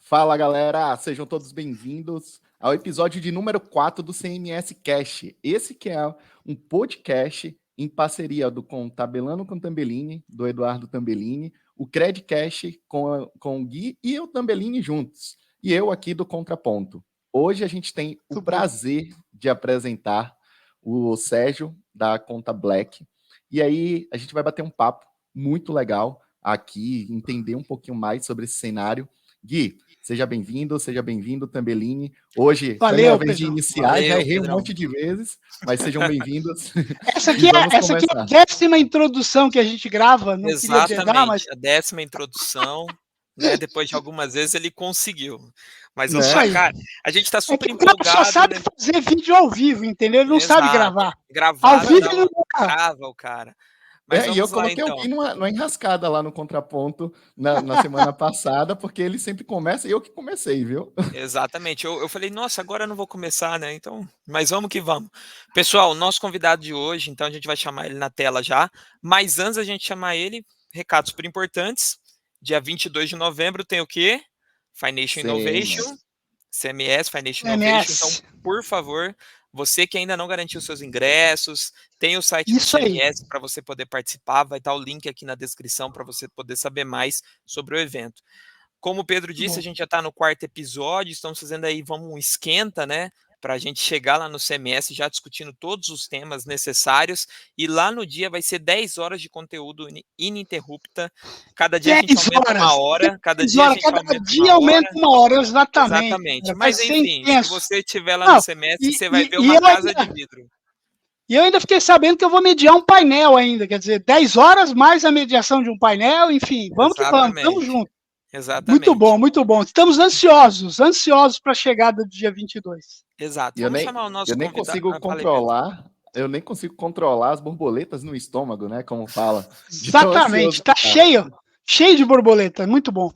Fala, galera! Sejam todos bem-vindos ao episódio de número 4 do CMS Cast. Esse que é um podcast em parceria com Tabelando com Tambellini, do Eduardo Tambellini, o Credcast com o Gui e o Tambellini juntos, e eu aqui do Contraponto. Hoje a gente tem o prazer de apresentar o Sérgio, da Conta Black, e aí a gente vai bater um papo muito legal aqui, entender um pouquinho mais sobre esse cenário. Gui, seja bem-vindo, Tambellini. Hoje foi a minha vez de iniciar, já errei um monte de vezes, mas sejam bem-vindos. Essa aqui é a 10ª introdução que a gente grava, não Exatamente, queria dedar, mas... a 10ª introdução, né? Depois de algumas vezes ele conseguiu. Mas, cara, a gente tá super empolgado. O só sabe fazer vídeo ao vivo, entendeu? Ele não sabe gravar. Ao vivo ele não grava o cara. Mas e eu coloquei lá, então. o Gui numa enrascada lá no Contraponto na semana passada, porque ele sempre começa, e eu que comecei, viu? Exatamente. Eu falei, nossa, agora eu não vou começar, né? Então, mas vamos que vamos. Pessoal, o nosso convidado de hoje, então a gente vai chamar ele na tela já. Mas antes da gente chamar ele, recados super importantes. Dia 22 de novembro tem o quê? Financial Innovation. CMS, Financial Innovation. Então, por favor, você que ainda não garantiu seus ingressos, tem o site do CMS para você poder participar, vai estar o link aqui na descrição para você poder saber mais sobre o evento. Como o Pedro disse, a gente já está no 4º episódio, estamos fazendo aí, um esquenta, né? Para a gente chegar lá no CMS já discutindo todos os temas necessários, e lá no dia vai ser 10 horas de conteúdo ininterrupta. Cada dia a gente aumenta uma hora, cada dia aumenta uma hora, exatamente. Exatamente. Mas enfim, se você estiver lá no CMS, você vai ver uma casa de vidro. E eu ainda fiquei sabendo que eu vou mediar um painel ainda, quer dizer, 10 horas mais a mediação de um painel, enfim, vamos que vamos, estamos juntos. Exatamente. Muito bom, muito bom. Estamos ansiosos para a chegada do dia 22. Exato. Vamos chamar o nosso convidado. Eu nem consigo controlar as borboletas no estômago, né? Como fala. Exatamente, tá cheio de borboleta, muito bom.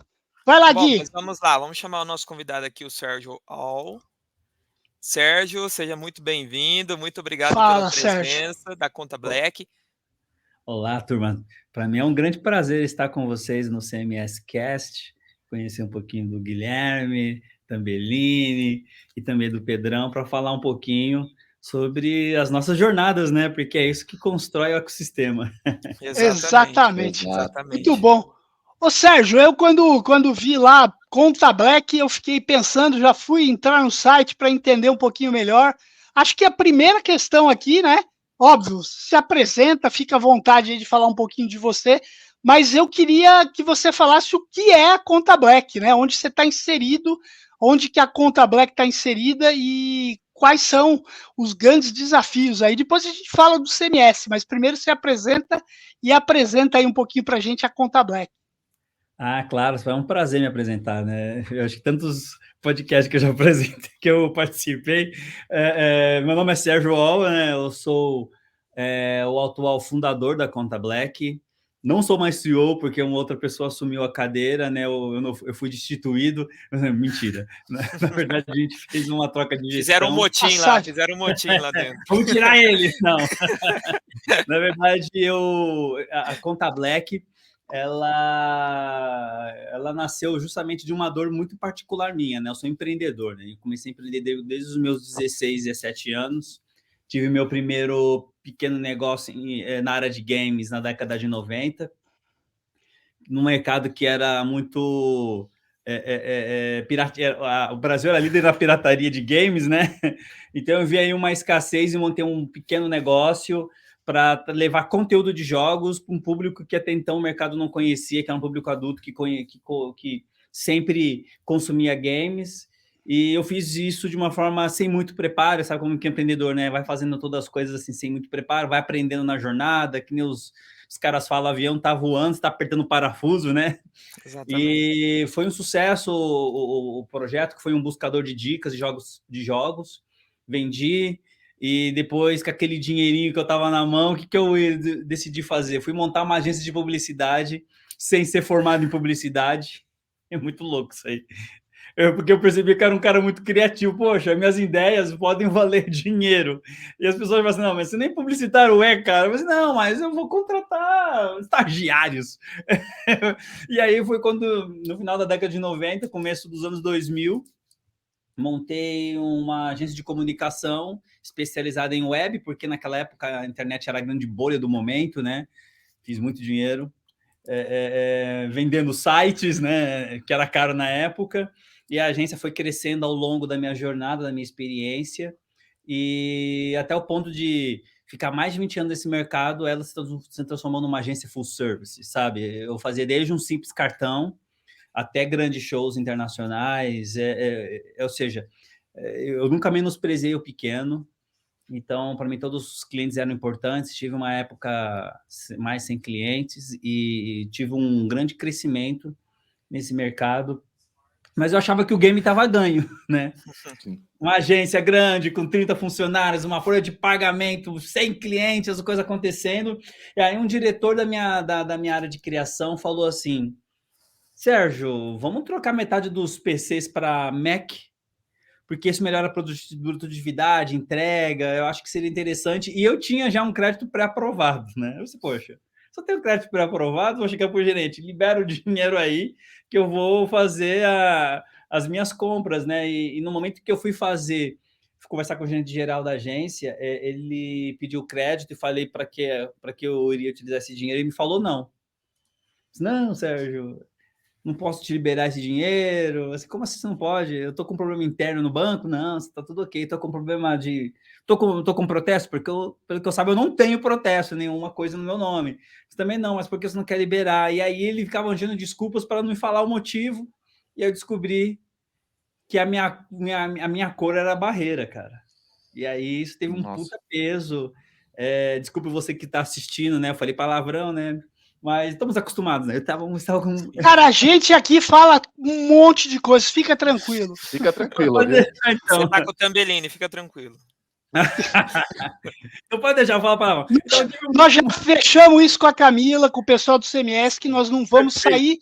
Vai lá, Gui. Mas vamos lá, vamos chamar o nosso convidado aqui, o Sérgio All. Sérgio, seja muito bem-vindo, muito obrigado pela presença da Conta Black. Olá, turma. Para mim é um grande prazer estar com vocês no CMS Cast, conhecer um pouquinho do Guilherme, Tambellini e também do Pedrão, para falar um pouquinho sobre as nossas jornadas, né? Porque é isso que constrói o ecossistema. Exatamente. Muito bom. Ô, Sérgio, eu quando vi lá Conta Black, eu fiquei pensando, já fui entrar no site para entender um pouquinho melhor. Acho que a primeira questão aqui, né? Óbvio, se apresenta, fica à vontade aí de falar um pouquinho de você, mas eu queria que você falasse o que é a Conta Black, né? Onde você está inserido, onde que a Conta Black está inserida e quais são os grandes desafios aí. Depois a gente fala do CMS, mas primeiro se apresenta e apresenta aí um pouquinho para a gente a Conta Black. Ah, claro, foi um prazer me apresentar, né? Eu acho que tantos podcasts que eu já apresentei, que eu participei. Meu nome é Sérgio All, né? Eu sou o atual fundador da Conta Black. Não sou mais CEO, porque uma outra pessoa assumiu a cadeira, né? Eu fui destituído. Mentira. Na verdade, a gente fez uma troca de gestão. Fizeram um motim lá dentro. Vamos tirar ele! Não. Na verdade, a Conta Black... Ela nasceu justamente de uma dor muito particular minha, né? Eu sou empreendedor, né? Eu comecei a empreender desde os meus 16, 17 anos. Tive meu primeiro pequeno negócio na área de games na década de 90, num mercado que era muito... o Brasil era líder na pirataria de games, né? Então eu vi aí uma escassez e montei um pequeno negócio para levar conteúdo de jogos para um público que até então o mercado não conhecia, que era um público adulto que sempre consumia games. E eu fiz isso de uma forma sem muito preparo, sabe como que é empreendedor, né? Vai fazendo todas as coisas assim sem muito preparo, vai aprendendo na jornada, que nem os caras falam, o avião tá voando, está apertando o parafuso, né? Exatamente. E foi um sucesso o projeto, que foi um buscador de dicas de jogos. Vendi. E depois, com aquele dinheirinho que eu estava na mão, o que eu decidi fazer? Fui montar uma agência de publicidade sem ser formado em publicidade. É muito louco isso aí. Porque eu percebi que era um cara muito criativo. Poxa, minhas ideias podem valer dinheiro. E as pessoas falam assim, não, mas você nem publicitário é, cara. Eu falei, não, mas eu vou contratar estagiários. E aí foi quando, no final da década de 90, começo dos anos 2000, montei uma agência de comunicação especializada em web, porque naquela época a internet era a grande bolha do momento, né? Fiz muito dinheiro vendendo sites, né? Que era caro na época. E a agência foi crescendo ao longo da minha jornada, da minha experiência, e até o ponto de ficar mais de 20 anos nesse mercado, ela se transformou numa agência full service, sabe? Eu fazia desde um simples cartão até grandes shows internacionais, ou seja, eu nunca menosprezei o pequeno, então, para mim, todos os clientes eram importantes. Tive uma época mais sem clientes e tive um grande crescimento nesse mercado, mas eu achava que o game estava ganho, né? Sim. Uma agência grande, com 30 funcionários, uma folha de pagamento, 100 clientes, as coisas acontecendo. E aí um diretor da minha área de criação falou assim, Sérgio, vamos trocar metade dos PCs para Mac? Porque isso melhora a produtividade, entrega, eu acho que seria interessante. E eu tinha já um crédito pré-aprovado, né? Eu disse, poxa, se eu tenho crédito pré-aprovado, vou chegar para o gerente, libera o dinheiro aí, que eu vou fazer as minhas compras, né? E no momento que eu fui conversar com o gerente geral da agência, ele pediu crédito e falei para que eu iria utilizar esse dinheiro, e me falou não. Disse, não, Sérgio, não posso te liberar esse dinheiro. Assim, como assim você não pode? Eu tô com um problema interno no banco? Não, está tudo ok. Tô com problema de... Tô com protesto? Porque, pelo que eu saiba, eu não tenho protesto, nenhuma coisa no meu nome. Você também não, mas porque você não quer liberar? E aí ele ficava arranjando desculpas para não me falar o motivo. E aí eu descobri que a minha cor era a barreira, cara. E aí isso teve um puta peso. Desculpe você que está assistindo, né? Eu falei palavrão, né? Mas estamos acostumados, né? Cara, a gente aqui fala um monte de coisas, fica tranquilo. Fica tranquilo, viu? Então. Você tá com o Tambellini, fica tranquilo. Não pode deixar eu falar a palavra. Então, nós já fechamos isso com a Camila, com o pessoal do CMS, que nós não vamos sair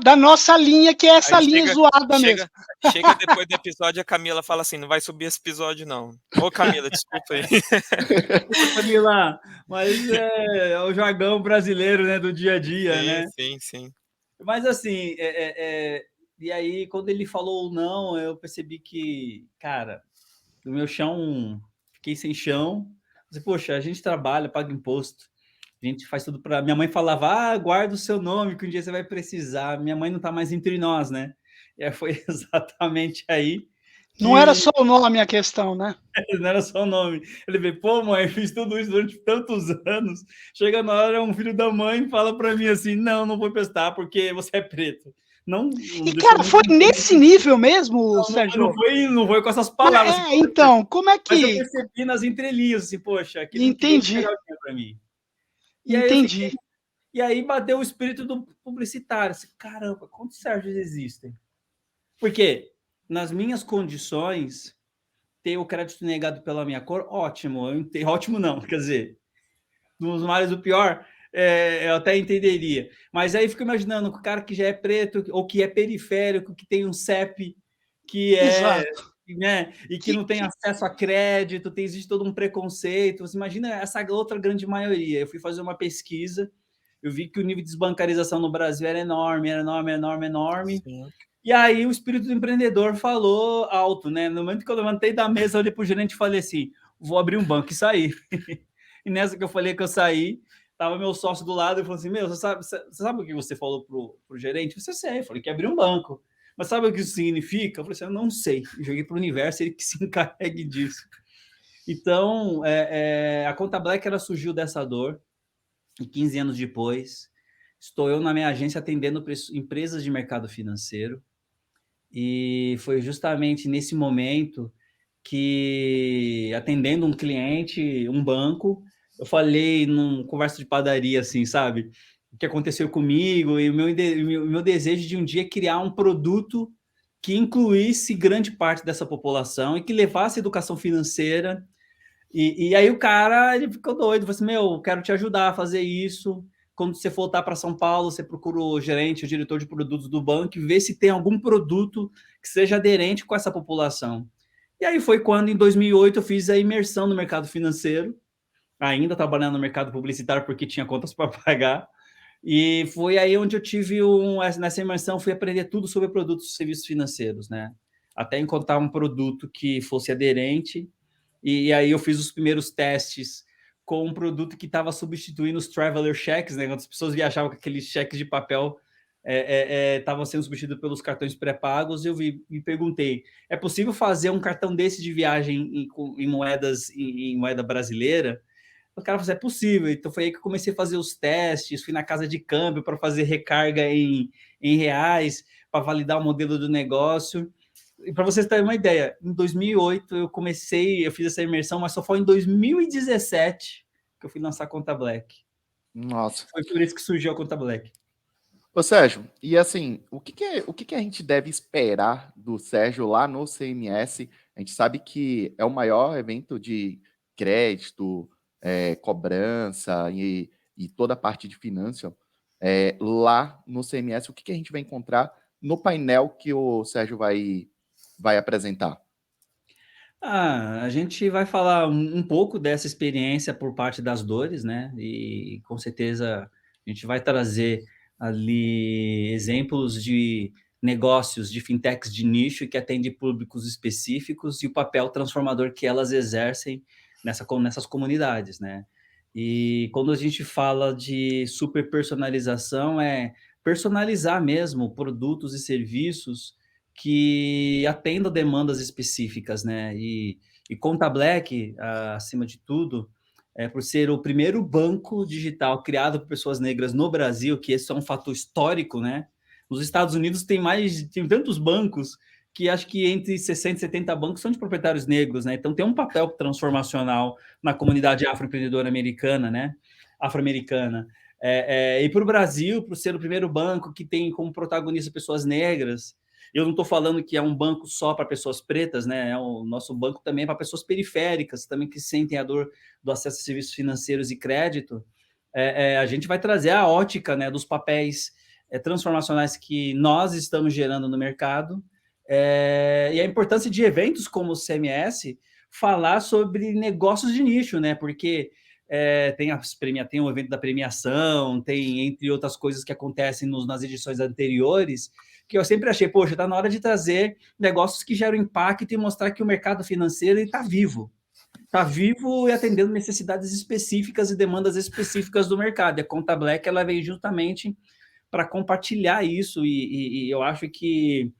da nossa linha, que é essa linha zoada mesmo. Chega depois do episódio, a Camila fala assim, não vai subir esse episódio, não. Ô, Camila, desculpa aí. Camila, mas é o jargão brasileiro, né, do dia a dia, sim, né? Sim. Mas assim, e aí, quando ele falou não, eu percebi que, cara, o meu chão, fiquei sem chão. Poxa, a gente trabalha, paga imposto, a gente faz tudo para... Minha mãe falava, guarda o seu nome, que um dia você vai precisar. Minha mãe não está mais entre nós, né? E aí foi exatamente aí. Não era só o nome a questão, né? Não era só o nome. Ele veio, pô, mãe, fiz tudo isso durante tantos anos. Chega na hora, um filho da mãe fala para mim assim, não vou prestar porque você é preto. Não, e, cara, foi nesse nível mesmo, Sérgio? Não foi com essas palavras. Então, como é que... Mas eu percebi nas entrelinhas, assim, poxa, aquilo entendi para mim. E entendi. E aí bateu o espírito do publicitário. Assim, caramba, quantos Sérgios existem? Porque nas minhas condições, ter o crédito negado pela minha cor, ótimo. Ótimo não, quer dizer, nos males do pior, eu até entenderia. Mas aí fico imaginando o cara que já é preto, ou que é periférico, que tem um CEP, que Exato. Né, e que não tem acesso a crédito, existe todo um preconceito. Você imagina essa outra grande maioria. Eu fui fazer uma pesquisa, eu vi que o nível de desbancarização no Brasil era enorme. Sim. E aí o espírito do empreendedor falou alto, né? No momento que eu levantei da mesa, eu olhei para o gerente e falei assim, vou abrir um banco e sair. E nessa que eu falei que eu saí, tava meu sócio do lado e falou assim, você sabe o que você falou pro gerente? Eu sei, eu falei que abrir um banco. Mas sabe o que isso significa? Eu falei assim, eu não sei. Eu joguei para o universo, ele que se encarregue disso. Então, a Conta Black, ela surgiu dessa dor. E 15 anos depois, estou eu na minha agência atendendo empresas de mercado financeiro. E foi justamente nesse momento que, atendendo um cliente, um banco, eu falei num conversa de padaria, assim, sabe? O que aconteceu comigo e o meu desejo de um dia criar um produto que incluísse grande parte dessa população e que levasse educação financeira. E aí o cara, ele ficou doido, falou assim, quero te ajudar a fazer isso, quando você voltar para São Paulo, você procura o gerente, o diretor de produtos do banco e vê se tem algum produto que seja aderente com essa população. E aí foi quando, em 2008, eu fiz a imersão no mercado financeiro, ainda trabalhando no mercado publicitário porque tinha contas para pagar. E foi aí onde eu tive nessa imersão, fui aprender tudo sobre produtos e serviços financeiros, né? Até encontrar um produto que fosse aderente. E aí eu fiz os primeiros testes com um produto que estava substituindo os traveler checks, né? Quando as pessoas viajavam com aqueles cheques de papel, estavam sendo substituídos pelos cartões pré-pagos. Eu me perguntei, é possível fazer um cartão desse de viagem em moeda brasileira? O cara falou assim, é possível. Então foi aí que eu comecei a fazer os testes, fui na casa de câmbio para fazer recarga em reais, para validar o modelo do negócio. E para vocês terem uma ideia, em 2008 eu fiz essa imersão, mas só foi em 2017 que eu fui lançar a Conta Black. Nossa. Foi por isso que surgiu a Conta Black. Ô Sérgio, e assim, o que a gente deve esperar do Sérgio lá no CMS? A gente sabe que é o maior evento de crédito, cobrança e toda a parte de finanças lá no CMS. O que a gente vai encontrar no painel que o Sérgio vai apresentar? A gente vai falar um pouco dessa experiência por parte das dores, né? E com certeza a gente vai trazer ali exemplos de negócios de fintechs de nicho que atendem públicos específicos e o papel transformador que elas exercem nessas comunidades, né? E quando a gente fala de super personalização, é personalizar mesmo produtos e serviços que atendam demandas específicas, né? E Conta Black, acima de tudo, por ser o primeiro banco digital criado por pessoas negras no Brasil, que esse é um fator histórico, né? Nos Estados Unidos tem tantos bancos que acho que entre 60 e 70 bancos são de proprietários negros, né? Então tem um papel transformacional na comunidade afroempreendedora americana, né? Afro-americana. E para o Brasil, por ser o primeiro banco que tem como protagonista pessoas negras, eu não estou falando que é um banco só para pessoas pretas, né? O nosso banco também é para pessoas periféricas, também que sentem a dor do acesso a serviços financeiros e crédito. A gente vai trazer a ótica, né, dos papéis transformacionais que nós estamos gerando no mercado, e a importância de eventos como o CMS falar sobre negócios de nicho, né? Porque tem o evento da premiação, tem entre outras coisas que acontecem nas edições anteriores, que eu sempre achei, poxa, está na hora de trazer negócios que geram impacto e mostrar que o mercado financeiro está vivo. Está vivo e atendendo necessidades específicas e demandas específicas do mercado. E a Conta Black ela veio justamente para compartilhar isso e eu acho que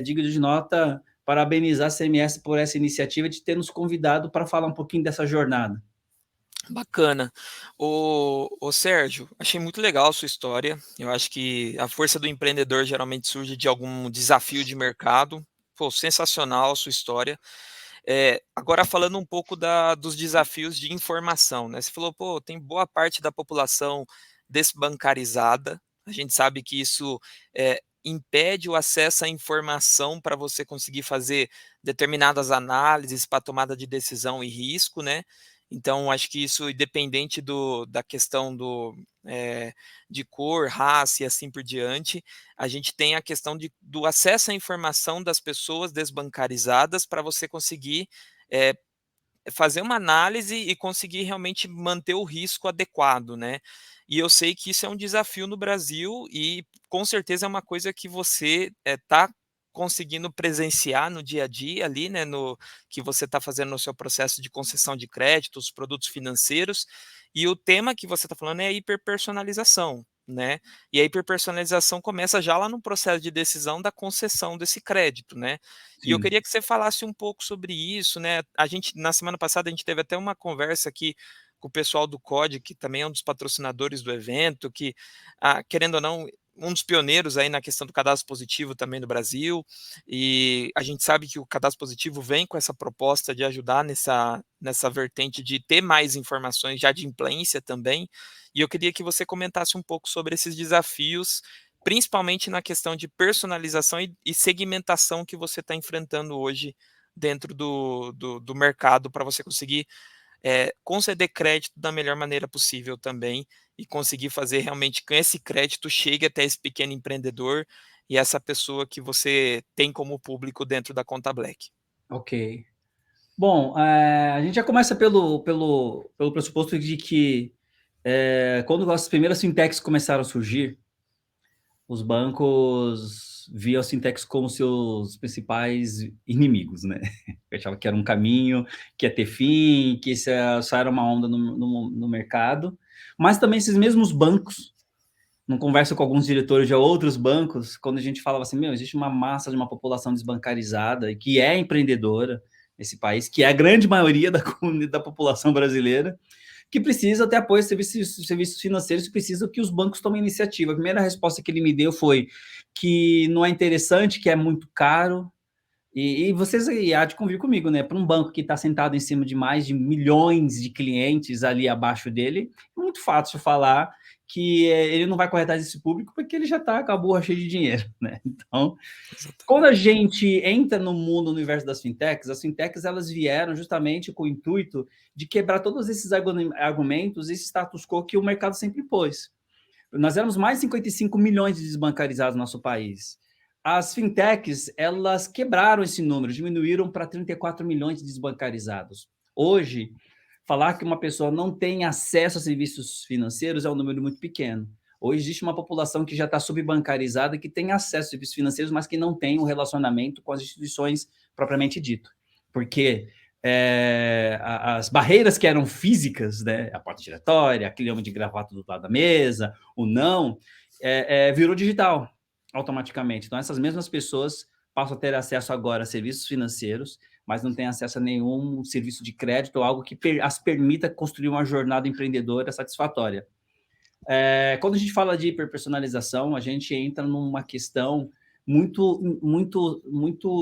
digno de nota parabenizar a CMS por essa iniciativa de ter nos convidado para falar um pouquinho dessa jornada. Bacana. O Sérgio, achei muito legal a sua história. Eu acho que a força do empreendedor geralmente surge de algum desafio de mercado. Pô, sensacional a sua história. Agora falando um pouco dos desafios de informação, né? Você falou, pô, tem boa parte da população desbancarizada. A gente sabe que isso impede o acesso à informação para você conseguir fazer determinadas análises para tomada de decisão e risco, né? Então, acho que isso, independente da questão de cor, raça e assim por diante, a gente tem a questão do acesso à informação das pessoas desbancarizadas para você conseguir fazer uma análise e conseguir realmente manter o risco adequado, né? E eu sei que isso é um desafio no Brasil e com certeza é uma coisa que você está conseguindo presenciar no dia a dia ali, né, que você está fazendo no seu processo de concessão de créditos, produtos financeiros, e o tema que você está falando é a hiperpersonalização, né? E a hiperpersonalização começa já lá no processo de decisão da concessão desse crédito, né? Sim. E eu queria que você falasse um pouco sobre isso, né? Na semana passada, a gente teve até uma conversa aqui com o pessoal do COD, que também é um dos patrocinadores do evento, que, querendo ou não, um dos pioneiros aí na questão do cadastro positivo também no Brasil, e a gente sabe que o cadastro positivo vem com essa proposta de ajudar nessa vertente de ter mais informações de adimplência também, e eu queria que você comentasse um pouco sobre esses desafios, principalmente na questão de personalização e segmentação que você está enfrentando hoje dentro do mercado para você conseguir conceder crédito da melhor maneira possível também e conseguir fazer realmente que esse crédito chegue até esse pequeno empreendedor e essa pessoa que você tem como público dentro da Conta Black. Ok. Bom, a gente já começa pelo pressuposto de que quando as primeiras fintechs começaram a surgir, os bancos viam as fintechs como seus principais inimigos, né? Eu achava que era um caminho, que ia ter fim, que isso só era uma onda no mercado. Mas também esses mesmos bancos, não converso com alguns diretores de outros bancos, quando a gente falava assim, existe uma massa de uma população desbancarizada e que é empreendedora nesse país, que é a grande maioria da população brasileira, que precisa ter apoio de serviços financeiros, precisa que os bancos tomem iniciativa. A primeira resposta que ele me deu foi que não é interessante, que é muito caro, e vocês há de convir comigo, né? Para um banco que está sentado em cima de mais de milhões de clientes ali abaixo dele, é muito fácil falar que ele não vai correr atrás desse público porque ele já está com a burra cheia de dinheiro, né? Então, quando a gente entra no mundo, no universo das fintechs, as fintechs elas vieram justamente com o intuito de quebrar todos esses argumentos, esse status quo que o mercado sempre pôs. Nós éramos mais de 55 milhões de desbancarizados no nosso país. As fintechs, elas quebraram esse número, diminuíram para 34 milhões de desbancarizados. Hoje, falar que uma pessoa não tem acesso a serviços financeiros é um número muito pequeno. Hoje existe uma população que já está subbancarizada, que tem acesso a serviços financeiros, mas que não tem um relacionamento com as instituições propriamente dito. Porque as barreiras que eram físicas, né, a porta giratória, aquele homem de gravata do outro lado da mesa, o não, virou digital automaticamente. Então, essas mesmas pessoas passam a ter acesso agora a serviços financeiros, mas não têm acesso a nenhum serviço de crédito ou algo que as permita construir uma jornada empreendedora satisfatória. Quando a gente fala de hiperpersonalização, a gente entra numa questão muito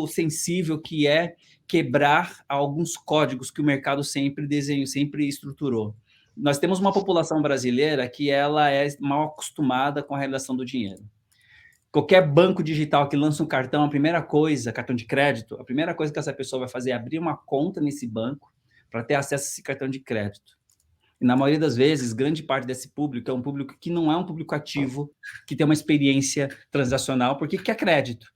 sensível, que é quebrar alguns códigos que o mercado sempre desenhou, sempre estruturou. Nós temos uma população brasileira que ela é mal acostumada com a relação do dinheiro. Qualquer banco digital que lança um cartão, cartão de crédito, a primeira coisa que essa pessoa vai fazer é abrir uma conta nesse banco para ter acesso a esse cartão de crédito. E na maioria das vezes, grande parte desse público é um público que não é um público ativo, que tem uma experiência transacional, porque quer crédito.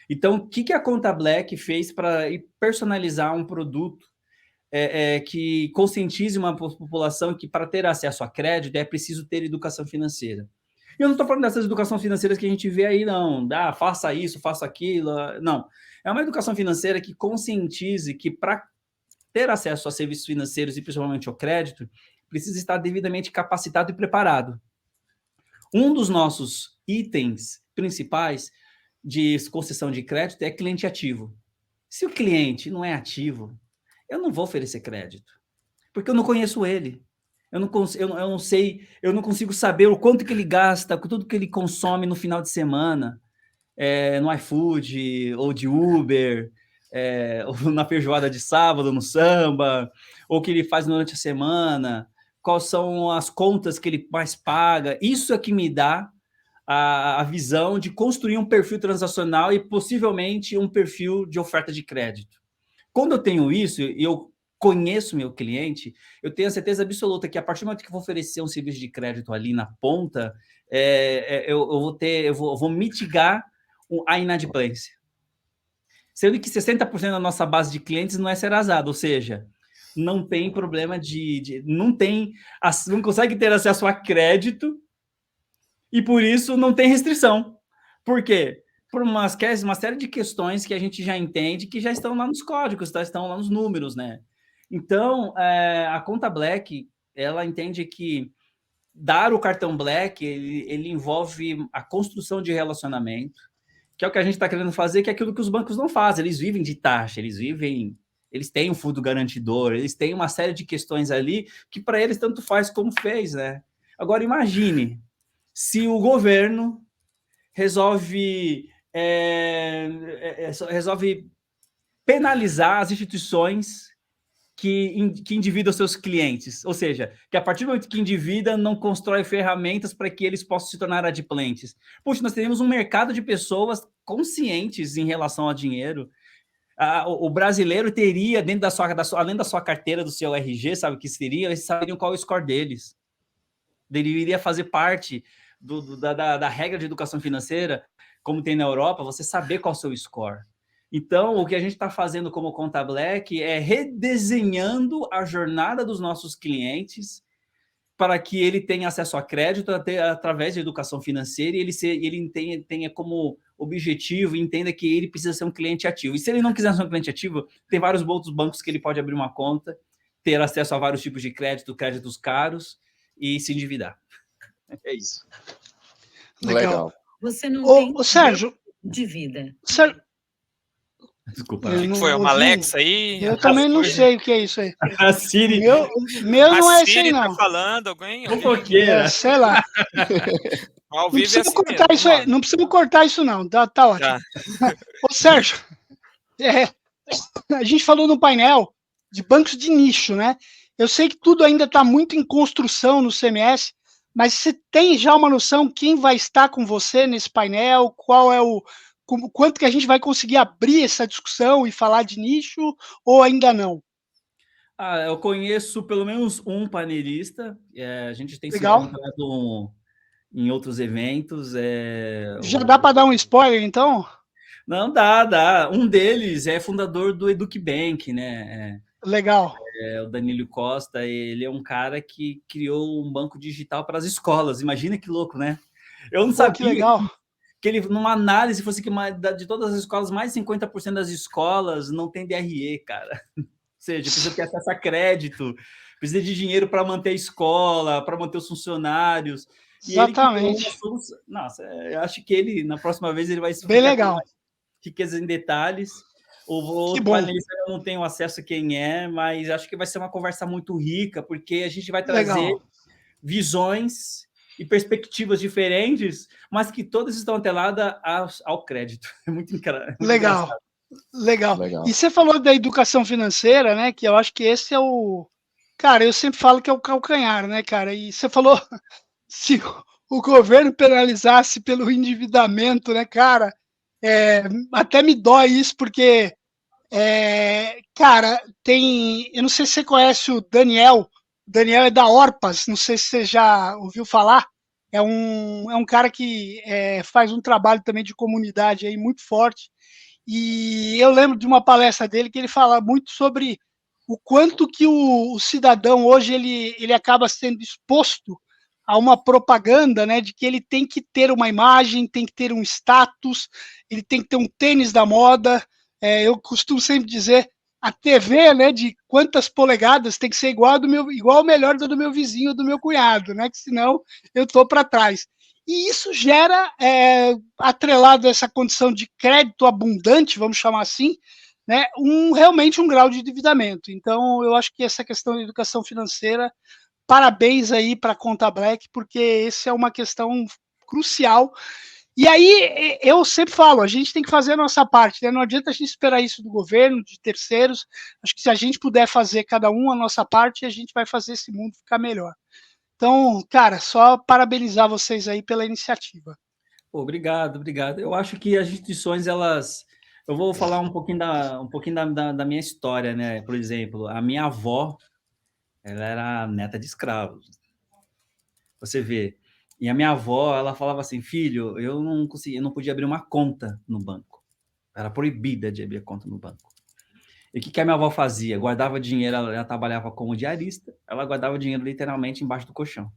Então, o que a Conta Black fez para personalizar um produto que conscientize uma população que, para ter acesso a crédito, é preciso ter educação financeira? E eu não estou falando dessas educações financeiras que a gente vê aí, não. Faça isso, faça aquilo. Não. É uma educação financeira que conscientize que, para ter acesso a serviços financeiros e principalmente ao crédito, precisa estar devidamente capacitado e preparado. Um dos nossos itens principais de concessão de crédito é cliente ativo. Se o cliente não é ativo, eu não vou oferecer crédito, porque eu não conheço ele. Eu não sei, eu não consigo saber o quanto que ele gasta, tudo que ele consome no final de semana, no iFood, ou de Uber, ou na feijoada de sábado, no samba, ou o que ele faz durante a semana, quais são as contas que ele mais paga. Isso é que me dá a visão de construir um perfil transacional e possivelmente um perfil de oferta de crédito. Quando eu tenho isso, eu conheço meu cliente, eu tenho a certeza absoluta que a partir do momento que eu vou oferecer um serviço de crédito ali na ponta, eu vou mitigar a inadimplência. Sendo que 60% da nossa base de clientes não é Serasa, ou seja, não tem problema não consegue ter acesso a crédito e por isso não tem restrição. Por quê? Por uma série de questões que a gente já entende que já estão lá nos códigos, estão lá nos números, né? Então, a Conta Black, ela entende que dar o cartão Black, ele envolve a construção de relacionamento, que é o que a gente está querendo fazer, que é aquilo que os bancos não fazem. Eles vivem de taxa, eles têm um fundo garantidor, eles têm uma série de questões ali que para eles tanto faz como fez, né? Agora, imagine se o governo resolve penalizar as instituições que endividam seus clientes, ou seja, que a partir do momento que endivida, não constrói ferramentas para que eles possam se tornar adimplentes. Puxa, nós teríamos um mercado de pessoas conscientes em relação ao dinheiro. O brasileiro teria, dentro além da sua carteira, do seu RG, sabe o que seria? Eles saberiam qual é o score deles. deveria fazer parte da regra de educação financeira, como tem na Europa, você saber qual é o seu score. Então, o que a gente está fazendo como Conta Black é redesenhando a jornada dos nossos clientes para que ele tenha acesso a crédito através de educação financeira e ele tenha como objetivo e entenda que ele precisa ser um cliente ativo. E se ele não quiser ser um cliente ativo, tem vários outros bancos que ele pode abrir uma conta, ter acesso a vários tipos de crédito, créditos caros e se endividar. É isso. Legal. Você não tem Sérgio, de vida. Sérgio, Desculpa. O que foi? Uma Alexa aí? eu também não sei o que é isso aí. A Siri. Meu não é Siri assim, tá não. falando, alguém? Fofoqueira. Sei lá. Ao Não vivo é precisamos assim cortar mesmo, isso aí. vamos lá. Não precisamos cortar isso, não. Tá ótimo. Tá. Ô, Sérgio, a gente falou no painel de bancos de nicho, né? Eu sei que tudo ainda está muito em construção no CMS, mas você tem já uma noção quem vai estar com você nesse painel? Qual é quanto que a gente vai conseguir abrir essa discussão e falar de nicho ou ainda não? Eu conheço pelo menos um painelista. A gente tem Legal. se encontrado em outros eventos. Já dá para dar um spoiler, então? Não, dá. Um deles é fundador do EducBank, né? Legal. O Danilo Costa, ele é um cara que criou um banco digital para as escolas. Imagina que louco, né? Eu não sabia que legal. que ele, numa análise, fosse que de todas as escolas, mais de 50% das escolas não tem DRE, cara. Ou seja, precisa ter acesso a crédito, precisa de dinheiro para manter a escola, para manter os funcionários. E exatamente. Nossa, eu acho que ele, na próxima vez, ele vai explicar bem legal. Riqueza em detalhes. O outro panelista eu não tenho acesso a quem é, mas acho que vai ser uma conversa muito rica, porque a gente vai trazer visões e perspectivas diferentes, mas que todas estão atreladas ao crédito. É muito legal. Legal. E você falou da educação financeira, né? Que eu acho que esse é o... Cara, eu sempre falo que é o calcanhar, né, cara? E você falou, se o governo penalizasse pelo endividamento, né, cara? Até me dói isso, porque, cara, eu não sei se você conhece o Daniel é da Orpas, não sei se você já ouviu falar, é um cara que faz um trabalho também de comunidade aí muito forte, e eu lembro de uma palestra dele que ele fala muito sobre o quanto que o cidadão hoje ele acaba sendo exposto a uma propaganda, né, de que ele tem que ter uma imagem, tem que ter um status, ele tem que ter um tênis da moda. Eu costumo sempre dizer, a TV, né, de quantas polegadas tem que ser igual ou melhor do meu vizinho, do meu cunhado, né, que senão eu estou para trás. E isso gera, atrelado a essa condição de crédito abundante, vamos chamar assim, né, realmente um grau de endividamento. Então, eu acho que essa questão de educação financeira, parabéns aí para a Conta Black, porque essa é uma questão crucial. E aí, eu sempre falo, a gente tem que fazer a nossa parte, né? Não adianta a gente esperar isso do governo, de terceiros. Acho que se a gente puder fazer cada um a nossa parte, a gente vai fazer esse mundo ficar melhor. Então, cara, só parabenizar vocês aí pela iniciativa. Obrigado. Eu acho que as instituições, elas... Eu vou falar um pouquinho da minha história, né? Por exemplo, a minha avó, ela era neta de escravos. Você vê. E a minha avó, ela falava assim, filho, eu não podia abrir uma conta no banco. Era proibida de abrir conta no banco. E o que a minha avó fazia? Guardava dinheiro, ela trabalhava como diarista, ela guardava dinheiro literalmente embaixo do colchão.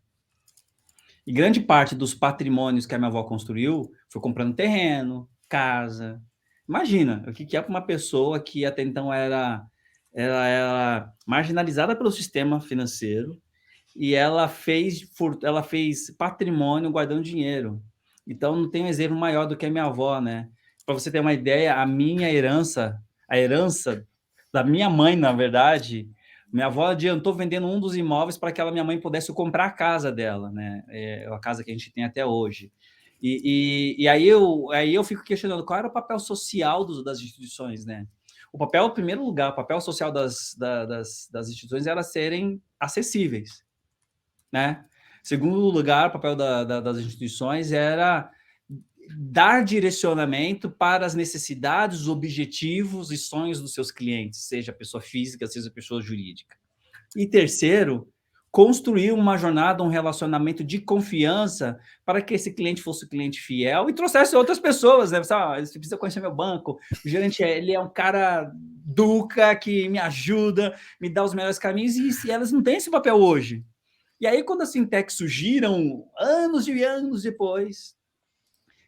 E grande parte dos patrimônios que a minha avó construiu foi comprando terreno, casa. Imagina, o que é para uma pessoa que até então ela era marginalizada pelo sistema financeiro, e ela fez patrimônio guardando dinheiro. Então, não tem um exemplo maior do que a minha avó, né? Para você ter uma ideia, a herança da minha mãe, na verdade, minha avó adiantou vendendo um dos imóveis para que minha mãe pudesse comprar a casa dela, né? A casa que a gente tem até hoje. E aí eu fico questionando qual era o papel social das instituições, né? O papel, em primeiro lugar, o papel social das instituições era serem acessíveis, né? Segundo lugar, o papel das instituições era dar direcionamento para as necessidades, objetivos e sonhos dos seus clientes, seja pessoa física, seja pessoa jurídica. E terceiro, construir uma jornada, um relacionamento de confiança para que esse cliente fosse cliente fiel e trouxesse outras pessoas, né? Você precisa conhecer meu banco, o gerente ele é um cara duca que me ajuda, me dá os melhores caminhos, e elas não têm esse papel hoje. E aí, quando as fintechs surgiram, anos e anos depois,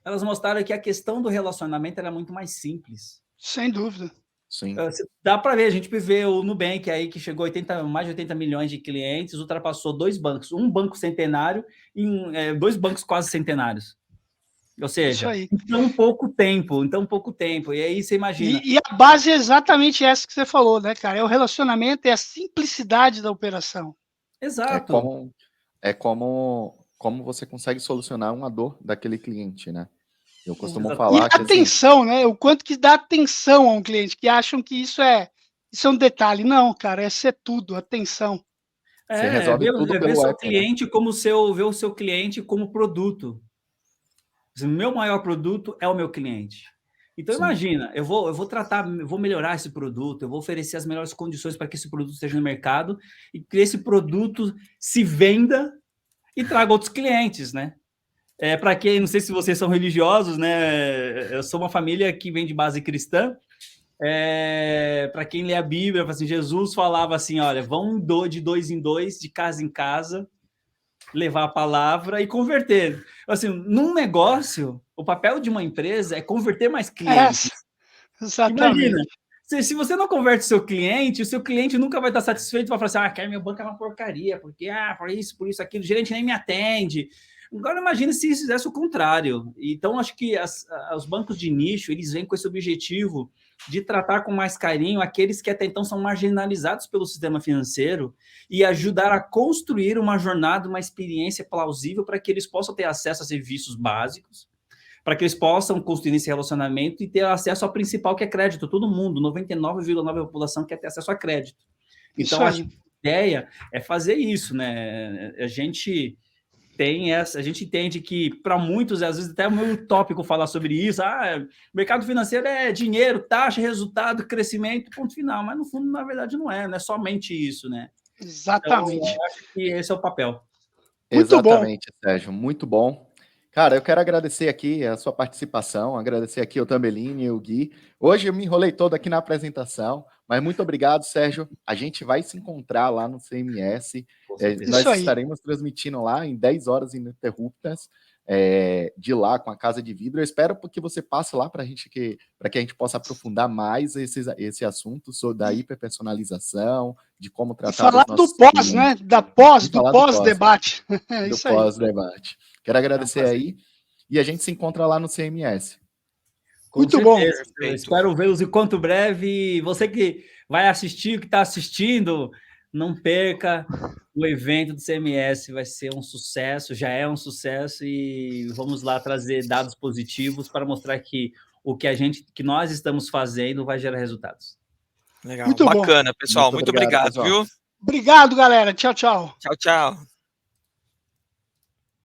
elas mostraram que a questão do relacionamento era muito mais simples. Sem dúvida. Sim. Dá para ver, a gente vê o Nubank aí, que chegou a mais de 80 milhões de clientes, ultrapassou 2 bancos, um banco centenário e 2 bancos quase centenários. Ou seja, em tão pouco tempo. E aí você imagina... E a base é exatamente essa que você falou, né, cara? É o relacionamento, é a simplicidade da operação. Exato. É como você consegue solucionar uma dor daquele cliente, né? Eu costumo falar que atenção, assim, né? O quanto que dá atenção a um cliente, que acham que isso é um detalhe. Não, cara, essa é tudo, atenção. Você resolve tudo pelo seu app, cliente, né? Ver o seu cliente como produto. O meu maior produto é o meu cliente. Então, imagina, eu vou melhorar esse produto, eu vou oferecer as melhores condições para que esse produto esteja no mercado e que esse produto se venda e traga outros clientes, né? Para quem, não sei se vocês são religiosos, né? Eu sou uma família que vem de base cristã. Para quem lê a Bíblia, assim, Jesus falava assim: olha, vão de 2 em 2, de casa em casa, levar a palavra e converter. Assim, num negócio, o papel de uma empresa é converter mais clientes. Exatamente. Imagina, se você não converte o seu cliente nunca vai estar satisfeito, vai falar assim: meu banco é uma porcaria, porque por isso, aquilo, o gerente nem me atende. Agora imagine se fizesse o contrário. Então, acho que os bancos de nicho, eles vêm com esse objetivo de tratar com mais carinho aqueles que até então são marginalizados pelo sistema financeiro e ajudar a construir uma jornada, uma experiência plausível para que eles possam ter acesso a serviços básicos, para que eles possam construir esse relacionamento e ter acesso ao principal, que é crédito. Todo mundo, 99,9% da população quer ter acesso a crédito. Então, acho que a ideia é fazer isso, né? A gente entende que, para muitos, às vezes até é meio utópico falar sobre isso. Mercado financeiro é dinheiro, taxa, resultado, crescimento, ponto final. Mas, no fundo, na verdade, não é somente isso, né? Exatamente. Então, eu acho que esse é o papel. Exatamente, Sérgio, muito bom. Cara, eu quero agradecer aqui a sua participação, agradecer aqui o Tambellini e o Gui. Hoje eu me enrolei todo aqui na apresentação, mas muito obrigado, Sérgio. A gente vai se encontrar lá no CMS. Nós estaremos transmitindo lá em 10 horas ininterruptas, de lá com a Casa de Vidro. Eu espero que você passe lá para que a gente possa aprofundar mais esse assunto da hiperpersonalização, de como tratar falar do pós, né? Do pós-debate. Do pós-debate. Quero agradecer aí e a gente se encontra lá no CMS. Muito bom. Eu espero vê-los em quanto breve. Você que vai assistir, que está assistindo, não perca o evento do CMS. Vai ser um sucesso, já é um sucesso, e vamos lá trazer dados positivos para mostrar que o que nós estamos fazendo vai gerar resultados. Legal, muito bacana, pessoal. Muito obrigado, pessoal. Viu? Obrigado, galera. Tchau, tchau. Tchau, tchau.